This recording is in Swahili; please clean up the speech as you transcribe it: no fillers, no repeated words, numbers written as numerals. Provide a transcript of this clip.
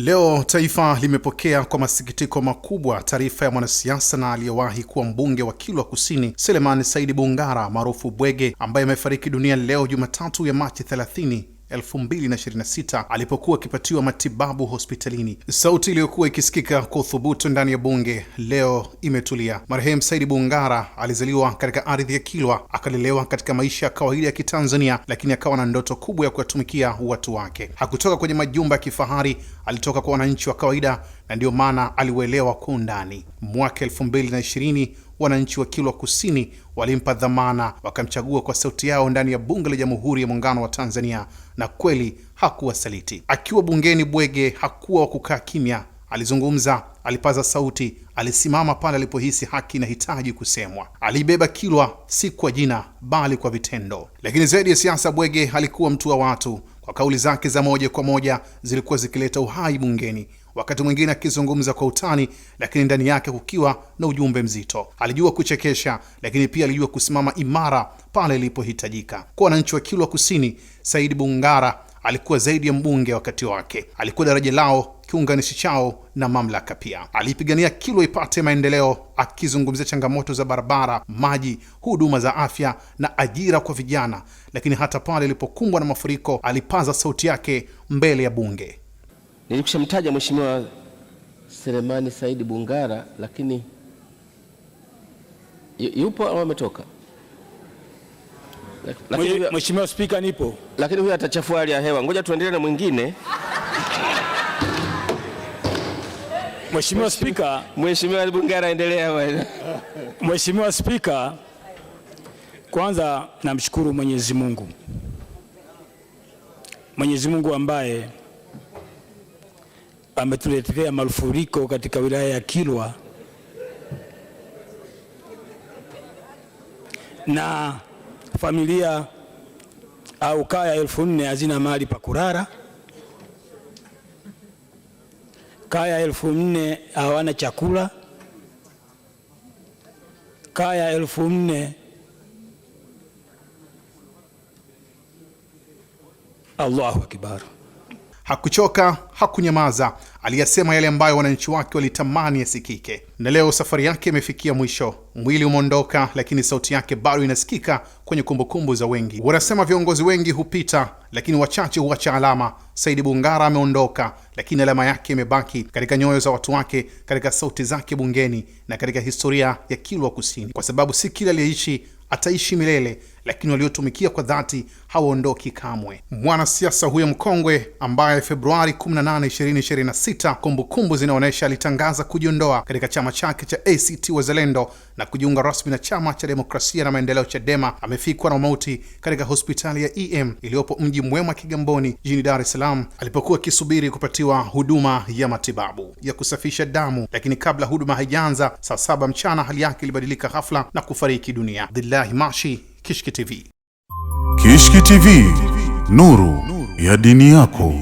Leo taifa limepokea kwa masikitiko makubwa taarifa ya mwanasiasa na aliyewahi kuwa mbunge wa Kilwa Kusini, Selemani Said Bungara maarufu Bwege, ambaye amefariki dunia leo Jumatatu ya Machi 30, 2026 alipokuwa akipatiwa matibabu hospitalini. Sauti iliyokuwa ikisikika kwa uthubutu ndani ya bunge leo imetulia. Marehemu Said Bungara alizaliwa katika ardhi ya Kilwa, akalelewa katika maisha ya kawaida ya Kitanzania, lakini akawa na ndoto kubwa ya kuwatumikia watu wake. Hakutoka kwenye majumba ya kifahari, alitoka kwa wananchi wa kawaida, na ndio maana aliuelewa kwa undani. Mwaka 2020 wananchi wa Kilwa Kusini walimpa dhamana, wakamchagua kwa sauti yao ndani ya bunge la Jamhuri ya Muungano wa Tanzania, na kweli hakuwa saliti. Akiwa bungeni, Bwege hakuwa wa kukaa kimya. Alizungumza, alipaza sauti, alisimama pale alipohisi haki inahitaji kusemwa. Alibeba Kilwa si kwa jina bali kwa vitendo. Lakini zaidi ya siasa, Bwege alikuwa mtu wa watu. Kwa kauli zake za moja kwa moja zilikuwa zikileta uhai bungeni, wakati mwingine akizungumza kwa utani, lakini ndani yake kukiwa na ujumbe mzito. Alijua kuchekesha, lakini pia alijua kusimama imara pale ilipohitajika. Kwa wananchi wa Kilwa Kusini, Said Bungara alikuwa zaidi ya mbunge wakati wake. Alikuwa daraja lao, kiunganishi chao na mamlaka pia. Alipigania Kilwa ipate maendeleo, akizungumzia changamoto za barabara, maji, huduma za afya na ajira kwa vijana. Lakini hata pale ilipokumbwa na mafuriko, alipaza sauti yake mbele ya bunge. Nilikushamtaja Mheshimiwa Selemani Said Bungara, lakini yupo au ametoka? Mheshimiwa Spika, nipo. Lakini huyu atachafua hali ya hewa. Ngoja tuendelee na mwingine. Mheshimiwa Spika, Mheshimiwa Bungara, endelea bwana. Mheshimiwa Spika, kwanza namshukuru Mwenyezi Mungu. Mwenyezi Mungu ambaye ametuletea mafuriko katika wilaya ya Kilwa, na familia au kaya 4,000 hazina mahali pa kulala. Kaya 4,000 hawana chakula. Kaya 4,000 Allahu Akbar. Hakuchoka, hakunyamaza. Aliyasema yale ambayo wananchi wake walitamani yasikike. Na leo safari yake imefikia mwisho. Mwili umeondoka, lakini sauti yake bado inasikika kwenye kumbukumbu za wengi. Wanasema viongozi wengi hupita, lakini wachache huacha alama. Said Bungara ameondoka, lakini alama yake imebaki katika nyoyo za watu wake, katika sauti zake bungeni na katika historia ya Kilwa Kusini, kwa sababu si kila aliyeishi ataishi milele, lakini waliotumikia kwa dhati hawaondoki kamwe. Mwanasiasa huyo mkongwe ambaye Februari 18, 2026 kumbukumbu zinaonyesha alitangaza kujiondoa katika chama chake cha ACT Wazalendo na kujiunga rasmi na chama cha Demokrasia na Maendeleo Chadema, amefikwa na mauti katika hospitali ya EM iliyopo Mji Mwema Kigamboni jijini Dar es Salaam, alipokuwa akisubiri kupatiwa huduma ya matibabu ya kusafisha damu. Lakini kabla huduma haijaanza, saa 7 mchana, hali yake ilibadilika ghafla na kufariki dunia. Abdullahi Mashi, Kishki TV. Kishki TV, nuru ya dini yako.